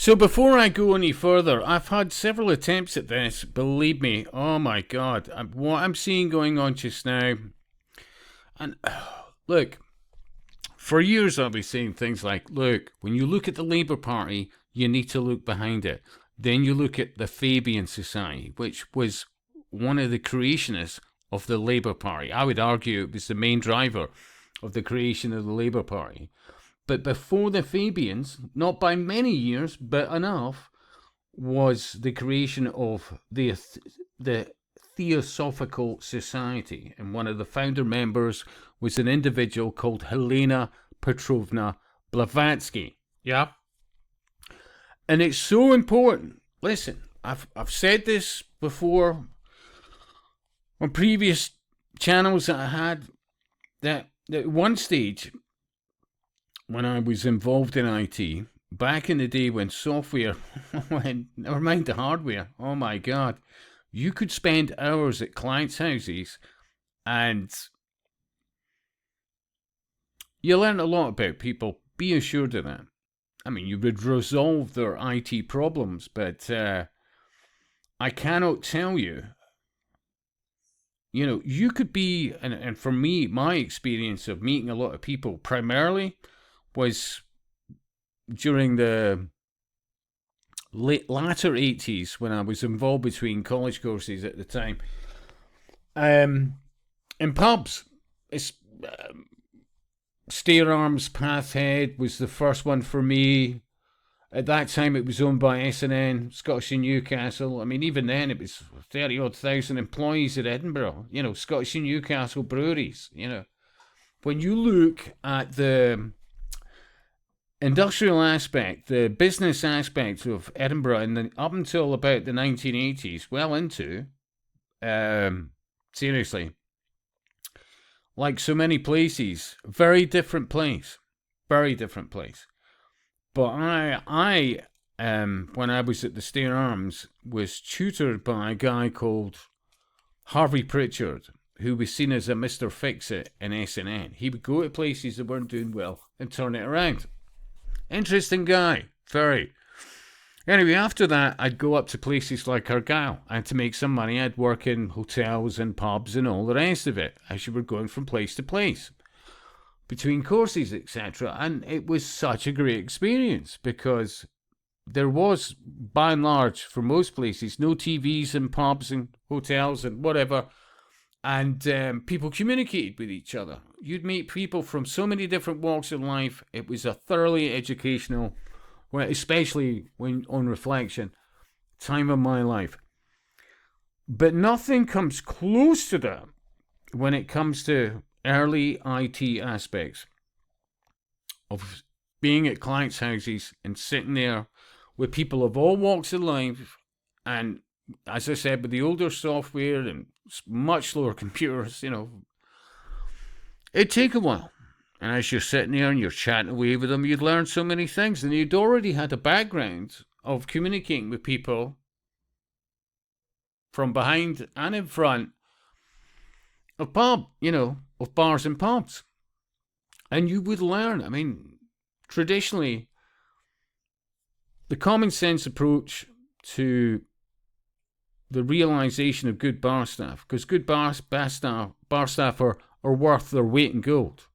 So before I go any further, I've had several attempts at this. Believe me, oh my God, what I'm seeing going on just now. And look, for years I've been saying things like, look, when you look at the Labour Party, you need to look behind it. Then you look at the Fabian Society, which was one of the creationists of the Labour Party. I would argue it was the main driver of the creation of the Labour Party. But before the Fabians, not by many years, but enough, was the creation of the Theosophical Society. And one of the founder members was an individual called Helena Petrovna Blavatsky. Yeah. And it's so important. Listen, I've said this before on previous channels that I had, that at one stage, when I was involved in IT, back in the day when software, never mind the hardware, oh my God, you could spend hours at clients' houses and you learn a lot about people. Be assured of that. I mean, you would resolve their IT problems, but I cannot tell you. You know, you could be, and for me, my experience of meeting a lot of people primarily was during the latter 80s when I was involved between college courses at the time. In pubs, Stair Arms Pathhead was the first one for me. At that time, it was owned by S&N, Scottish and Newcastle. I mean, even then, it was 30-odd thousand employees at Edinburgh. You know, Scottish and Newcastle breweries, you know. When you look at the industrial aspect, the business aspect of Edinburgh, and up until about the 1980s, well into, seriously, like so many places, very different place. But I when I was at the Stair Arms, was tutored by a guy called Harvey Pritchard, who was seen as a Mr. Fix-It in S&N. He would go to places that weren't doing well and turn it around. Interesting guy, very. Anyway, after that, I'd go up to places like Argyll. I had to make some money. I'd work in hotels and pubs and all the rest of it, as you were going from place to place, between courses, etc. And it was such a great experience because there was, by and large, for most places, no TVs in pubs and hotels and whatever. And people communicated with each other. You'd meet people from so many different walks of life. It was a thoroughly educational, well, especially when on reflection, time of my life. But nothing comes close to that when it comes to early IT aspects of being at clients' houses and sitting there with people of all walks of life. And as I said, with the older software and much slower computers, you know, it'd take a while. And as you're sitting there and you're chatting away with them, you'd learn so many things. And you'd already had a background of communicating with people from behind and in front of of bars and pubs. And you would learn. I mean, traditionally, the common sense approach to the realization of good bar staff, because good bar staff are worth their weight in gold.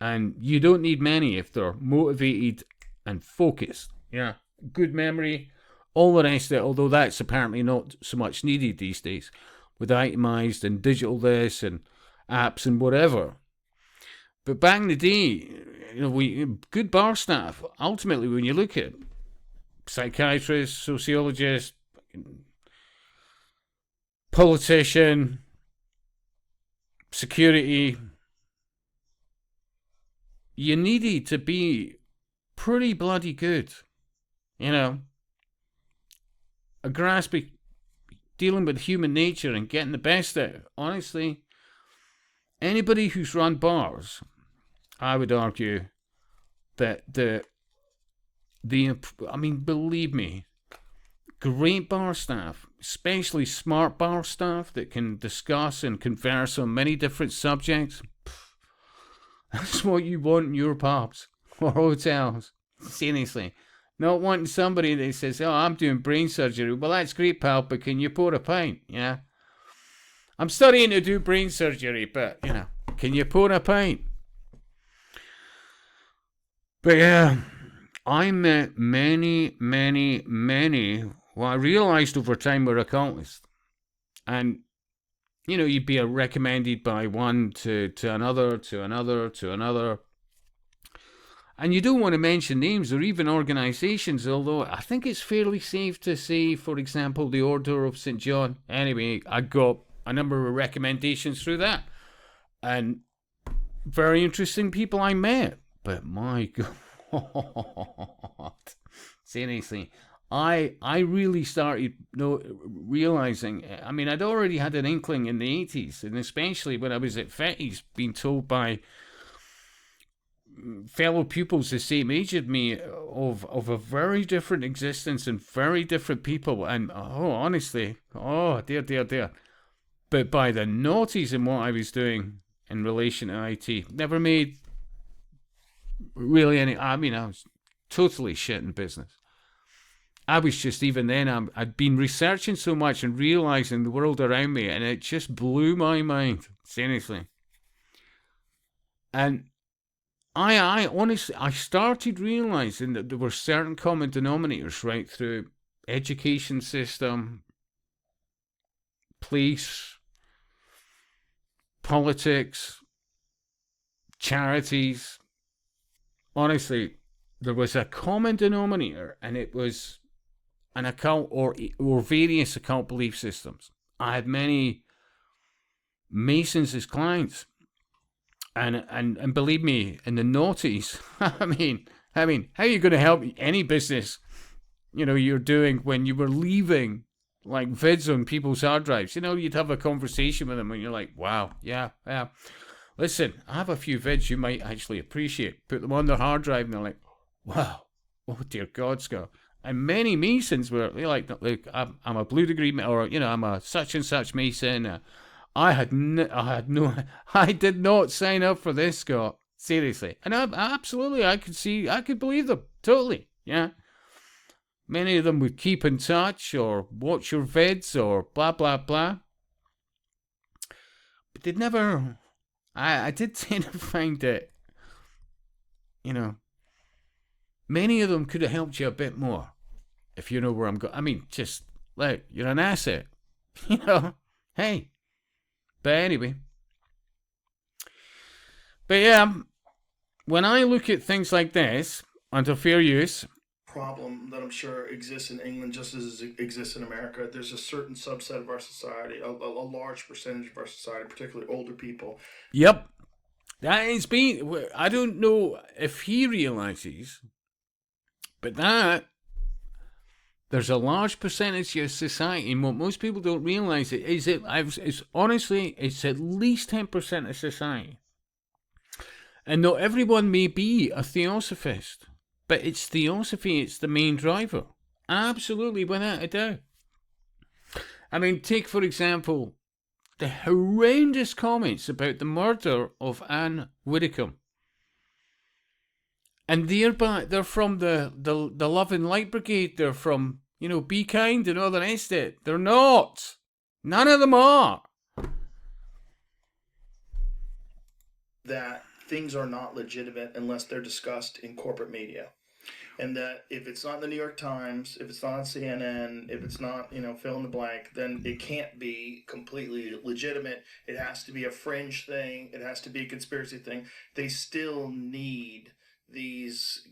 And you don't need many if they're motivated and focused. Yeah, good memory, all the rest of it, although that's apparently not so much needed these days with itemized and digital this and apps and whatever. But back in the day, good bar staff, ultimately when you look at psychiatrists, sociologists, politician, security, you needed to be pretty bloody good, a grasp of dealing with human nature and getting the best out. Honestly, anybody who's run bars, I would argue that believe me, great bar staff, especially smart bar staff that can discuss and converse on many different subjects, that's what you want in your pubs or hotels. Seriously. Not wanting somebody that says, oh, I'm doing brain surgery. Well, that's great, pal, but can you pour a pint? Yeah. I'm studying to do brain surgery, but, can you pour a pint? But yeah, I met many, well, I realized over time were occultists. And, you'd be recommended by one to another, to another, to another. And you don't want to mention names or even organizations, although I think it's fairly safe to say, for example, the Order of St. John. Anyway, I got a number of recommendations through that. And very interesting people I met. But my God, seriously, I really started realizing, I mean, I'd already had an inkling in the 80s, and especially when I was at Fetty's, being told by fellow pupils the same age as me of a very different existence and very different people, and honestly, dear. But by the naughties in what I was doing in relation to IT, never made really any. I mean, I was totally shit in business. I was just, even then, I'd been researching so much and realizing the world around me, and it just blew my mind, seriously. And I honestly, I started realizing that there were certain common denominators right through education system, police, politics, charities. Honestly, there was a common denominator, and it was an occult or various occult belief systems. I had many Masons as clients. And believe me, in the noughties, I mean, how are you going to help any business, you're doing when you were leaving, like, vids on people's hard drives? You'd have a conversation with them and you're like, wow, yeah. Listen, I have a few vids you might actually appreciate. Put them on their hard drive and they're like, wow, oh dear God, Scott. And many Masons were like, look, I'm a blue degree, or, I'm a such and such Mason. I did not sign up for this, Scott. Seriously. And I could believe them. Totally. Yeah. Many of them would keep in touch or watch your vids or blah, blah, blah. But they'd never, I did tend to find that, many of them could have helped you a bit more. If you know where I'm going. I mean, just, like, you're an asset. Hey. But anyway. But yeah, when I look at things like this, under fair use, problem that I'm sure exists in England just as it exists in America. There's a certain subset of our society, a large percentage of our society, particularly older people. Yep. That is being, I don't know if he realizes, but there's a large percentage of society, and what most people don't realize is it's at least 10% of society. And not everyone may be a theosophist, but it's theosophy, it's the main driver. Absolutely, without a doubt. I mean, take, for example, the horrendous comments about the murder of Anne Widdecombe. And they're from the Love and Light Brigade. They're from, Be Kind and all the rest of it. They're not. None of them are. That things are not legitimate unless they're discussed in corporate media. And that if it's not in the New York Times, if it's not on CNN, if it's not, fill in the blank, then it can't be completely legitimate. It has to be a fringe thing. It has to be a conspiracy thing. They still need these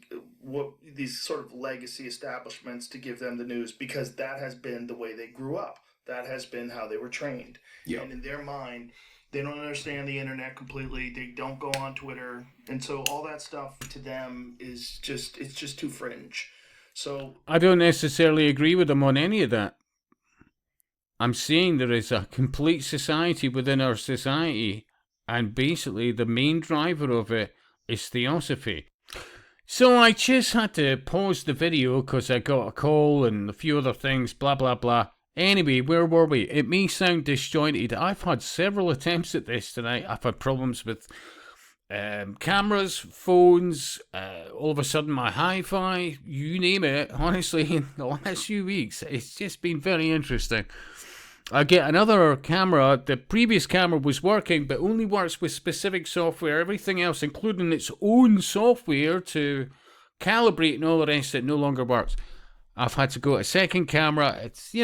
sort of legacy establishments to give them the news, because that has been the way they grew up. That has been how they were trained. Yep. And in their mind, they don't understand the internet completely. They don't go on Twitter. And so all that stuff to them is it's just too fringe. So I don't necessarily agree with them on any of that. I'm saying there is a complete society within our society, and basically the main driver of it is theosophy. So I just had to pause the video because I got a call and a few other things, blah, blah, blah. Anyway, where were we? It may sound disjointed. I've had several attempts at this tonight. I've had problems with cameras, phones, all of a sudden my hi-fi, you name it. Honestly, in the last few weeks, it's just been very interesting. I get another camera. The previous camera was working, but only works with specific software. Everything else, including its own software to calibrate and all the rest, it no longer works. I've had to go to a second camera. It's,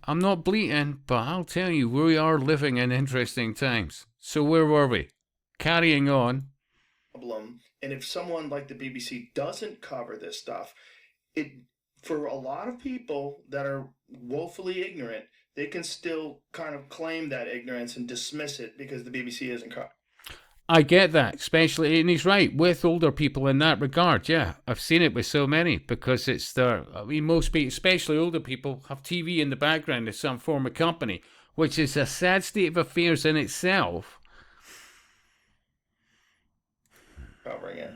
I'm not bleating, but I'll tell you, we are living in interesting times. So where were we? Carrying on. Problem. And if someone like the BBC doesn't cover this stuff, it for a lot of people that are woefully ignorant, they can still kind of claim that ignorance and dismiss it because the BBC isn't covered. I get that, especially, and he's right, with older people in that regard, yeah. I've seen it with so many, because most people, especially older people, have TV in the background as some form of company, which is a sad state of affairs in itself. Covering it.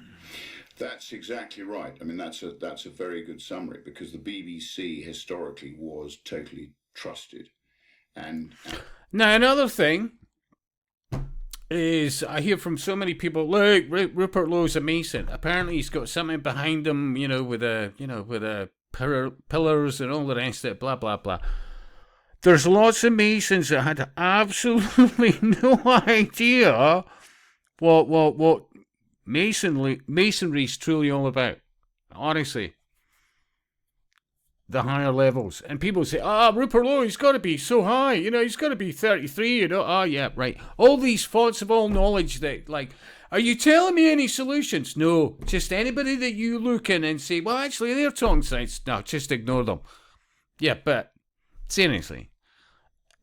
That's exactly right. I mean, that's a very good summary, because the BBC historically was totally trusted. And now, another thing is, I hear from so many people, look, Rupert Lowe's a Mason. Apparently he's got something behind him, with pillars and all the rest of it, blah, blah, blah. There's lots of Masons that had absolutely no idea what Masonry is truly all about. Honestly. The higher levels. And people say, Rupert Lowe, he's got to be so high, he's got to be 33, yeah, right. All these thoughts of all knowledge that, are you telling me any solutions? No, just anybody that you look in and say, well, actually, they're talking sense. No, just ignore them. Yeah, but seriously,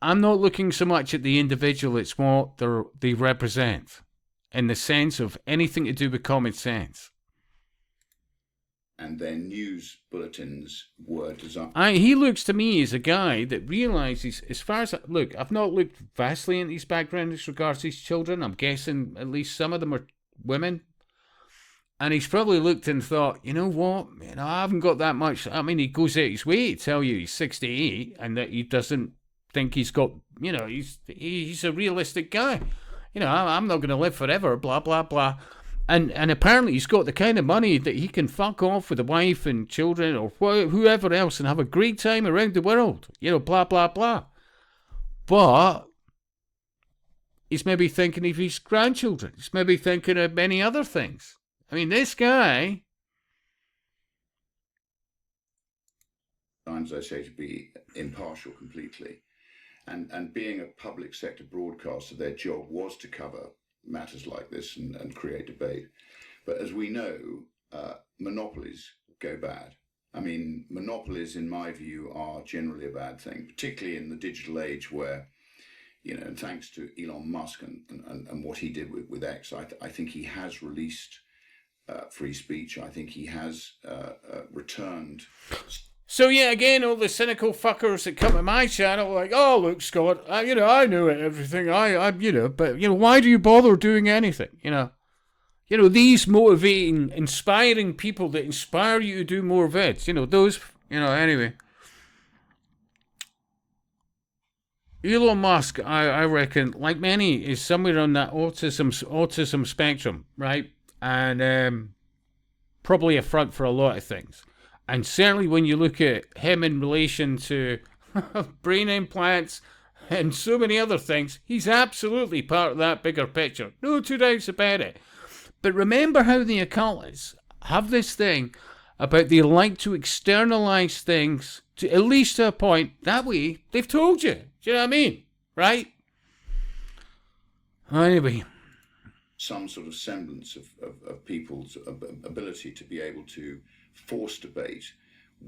I'm not looking so much at the individual, it's what they represent in the sense of anything to do with common sense. And their news bulletins were designed. He looks to me as a guy that realises, as far as I've not looked vastly into his background as regards his children. I'm guessing at least some of them are women. And he's probably looked and thought, you know what, I haven't got that much. I mean, he goes out his way to tell you he's 68 and that he doesn't think he's got, he's a realistic guy. I'm not going to live forever, blah, blah, blah. And apparently he's got the kind of money that he can fuck off with a wife and children or whoever else and have a great time around the world. Blah, blah, blah. But he's maybe thinking of his grandchildren. He's maybe thinking of many other things. I mean, this guy... Times I say to be impartial completely. And being a public sector broadcaster, their job was to cover matters like this and create debate. But as we know, monopolies go bad. I mean, monopolies, in my view, are generally a bad thing, particularly in the digital age where, and thanks to Elon Musk and what he did with X, I think he has released free speech. I think he has returned... So yeah, again, all the cynical fuckers that come to my channel like, oh look, Scott, I know everything. But why do you bother doing anything? These motivating, inspiring people that inspire you to do more vids. Those. Anyway. Elon Musk, I reckon, like many, is somewhere on that autism spectrum, right? And probably a front for a lot of things. And certainly when you look at him in relation to brain implants and so many other things, he's absolutely part of that bigger picture. No two doubts about it. But remember how the occultists have this thing about they like to externalize things to at least to a point. That way, they've told you. Do you know what I mean? Right? Anyway. Some sort of semblance of people's ability to be able to force debate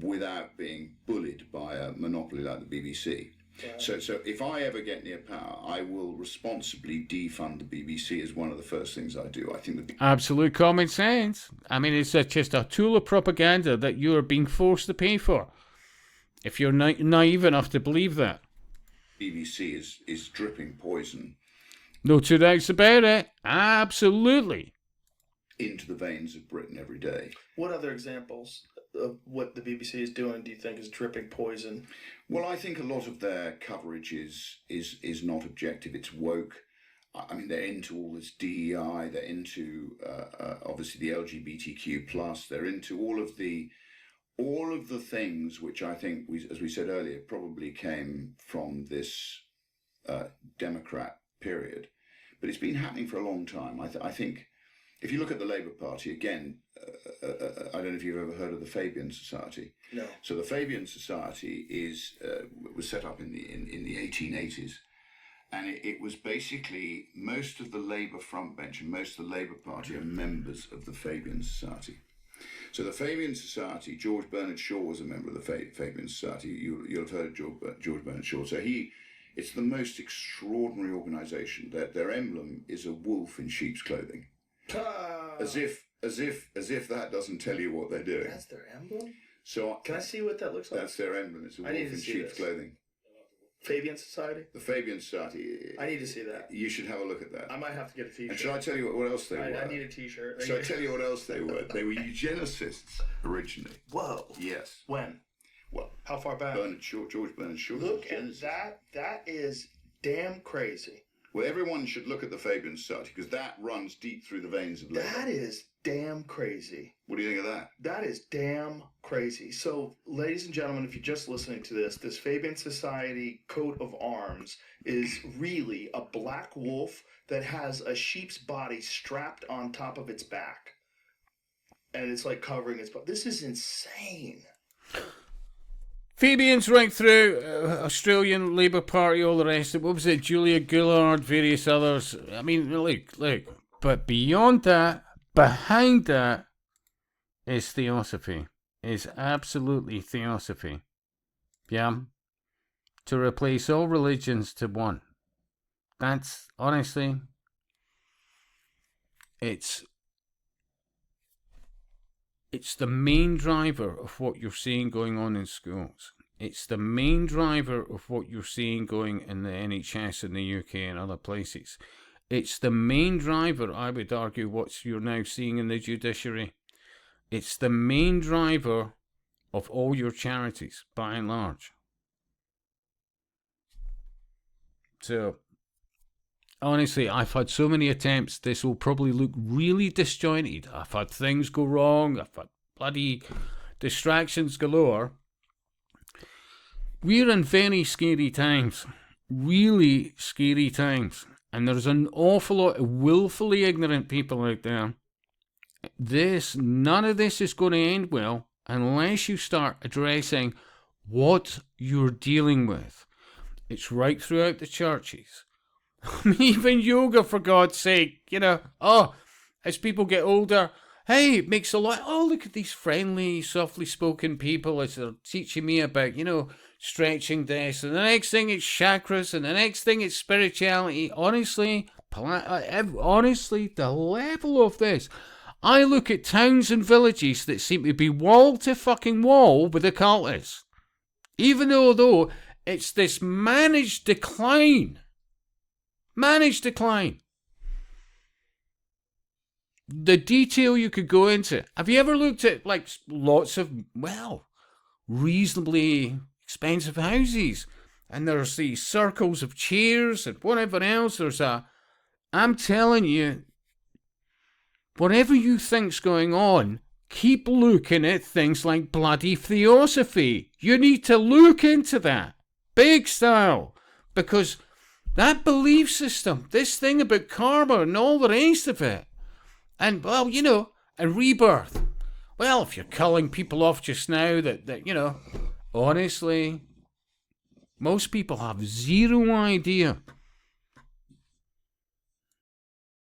without being bullied by a monopoly like the BBC. Yeah. So if I ever get near power, I will responsibly defund the BBC as one of the first things I do. I think absolute common sense. I mean, it's just a tool of propaganda that you are being forced to pay for. If you're naive enough to believe that. BBC is dripping poison. No two doubts about it. Absolutely. Into the veins of Britain every day. What other examples of what the BBC is doing do you think is dripping poison? Well, I think a lot of their coverage is not objective. It's woke. I mean, they're into all this DEI. They're into obviously the LGBTQ plus. They're into all of the things which I think, as we said earlier, probably came from this Democrat period. But it's been happening for a long time. I think if you look at the Labour Party, again, I don't know if you've ever heard of the Fabian Society. No. So the Fabian Society was set up in the 1880s. And it was basically most of the Labour front bench and most of the Labour Party are members of the Fabian Society. So the Fabian Society, George Bernard Shaw was a member of the Fabian Society. You'll have heard of George Bernard Shaw. So it's the most extraordinary organisation. Their emblem is a wolf in sheep's clothing, as if that doesn't tell you what they're doing. That's their emblem. So can I see what that looks like? That's their emblem. It's a wolf in sheep's clothing. Fabian Society? The Fabian Society. I need to see that. You should have a look at that. I might have to get a t-shirt. And shall I tell you what else they were? I need a t-shirt. Shall I tell you what else they were? They were eugenicists originally. Whoa. Yes. When? Well, how far back? George Bernard Shaw. Look at that. That is damn crazy. Well, everyone should look at the Fabian Society because that runs deep through the veins of Labour. That is damn crazy. What do you think of that? That is damn crazy. So, ladies and gentlemen, if you're just listening to this Fabian Society coat of arms is really a black wolf that has a sheep's body strapped on top of its back. And it's like covering its body. This is insane. Fabians right through, Australian Labour Party, all the rest of it. What was it? Julia Gillard, various others. I mean, look. But beyond that, behind that is Theosophy. Is absolutely Theosophy. Yeah? To replace all religions to one. That's, honestly, it's the main driver of what you're seeing going on in schools. It's the main driver of what you're seeing going in the NHS in the UK and other places. It's the main driver, I would argue, what you're now seeing in the judiciary. It's the main driver of all your charities, by and large. So, honestly, I've had so many attempts. This will probably look really disjointed. I've had things go wrong. I've had bloody distractions galore. We're in very scary times. Really scary times. And there's an awful lot of willfully ignorant people out there. None of this is going to end well unless you start addressing what you're dealing with. It's right throughout the churches. Even yoga, for God's sake, as people get older, hey, it makes a lot. Oh, look at these friendly, softly spoken people as they're teaching me about, stretching this. And the next thing it's chakras, and the next thing it's spirituality. Honestly, the level of this. I look at towns and villages that seem to be wall to fucking wall with occultists. Even though it's this managed decline. Managed decline. The detail you could go into. Have you ever looked at lots of, reasonably expensive houses? And there's these circles of chairs and whatever else. I'm telling you, whatever you think's going on, keep looking at things like bloody Theosophy. You need to look into that. Big style. Because that belief system, this thing about karma and all the rest of it, and, and rebirth. Well, if you're culling people off just now, honestly, most people have zero idea